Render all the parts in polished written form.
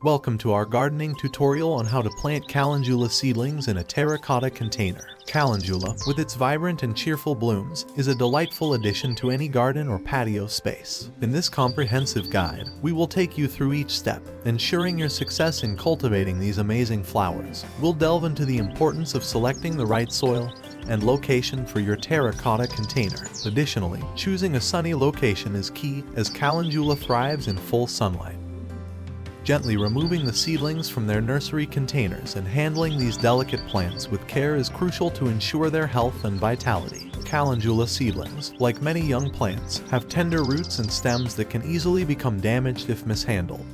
Welcome to our gardening tutorial on how to plant Calendula seedlings in a terracotta container. Calendula, with its vibrant and cheerful blooms, is a delightful addition to any garden or patio space. In this comprehensive guide, we will take you through each step, ensuring your success in cultivating these amazing flowers. We'll delve into the importance of selecting the right soil and location for your terracotta container. Additionally, choosing a sunny location is key, as Calendula thrives in full sunlight. Gently removing the seedlings from their nursery containers and handling these delicate plants with care is crucial to ensure their health and vitality. Calendula seedlings, like many young plants, have tender roots and stems that can easily become damaged if mishandled.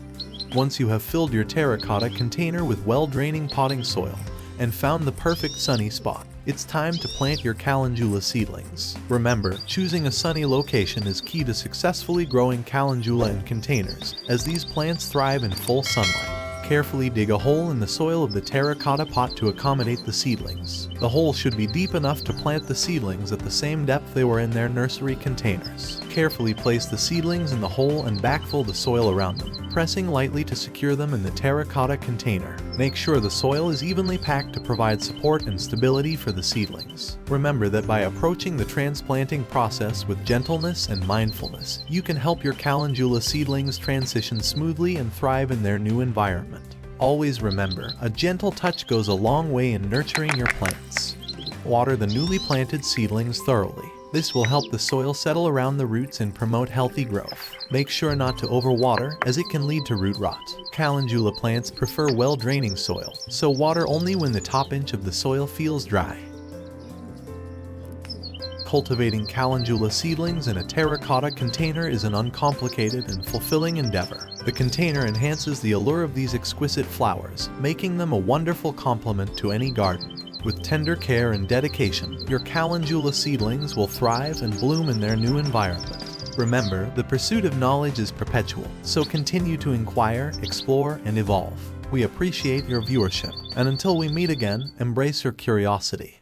Once you have filled your terracotta container with well-draining potting soil and found the perfect sunny spot, it's time to plant your Calendula seedlings. Remember, choosing a sunny location is key to successfully growing Calendula in containers, as these plants thrive in full sunlight. Carefully dig a hole in the soil of the terracotta pot to accommodate the seedlings. The hole should be deep enough to plant the seedlings at the same depth they were in their nursery containers. Carefully place the seedlings in the hole and backfill the soil around them, pressing lightly to secure them in the terracotta container. Make sure the soil is evenly packed to provide support and stability for the seedlings. Remember that by approaching the transplanting process with gentleness and mindfulness, you can help your Calendula seedlings transition smoothly and thrive in their new environment. Always remember, a gentle touch goes a long way in nurturing your plants. Water the newly planted seedlings thoroughly. This will help the soil settle around the roots and promote healthy growth. Make sure not to overwater, as it can lead to root rot. Calendula plants prefer well-draining soil, so water only when the top inch of the soil feels dry. Cultivating Calendula seedlings in a terracotta container is an uncomplicated and fulfilling endeavor. The container enhances the allure of these exquisite flowers, making them a wonderful complement to any garden. With tender care and dedication, your Calendula seedlings will thrive and bloom in their new environment. Remember, the pursuit of knowledge is perpetual, so continue to inquire, explore, and evolve. We appreciate your viewership, and until we meet again, embrace your curiosity.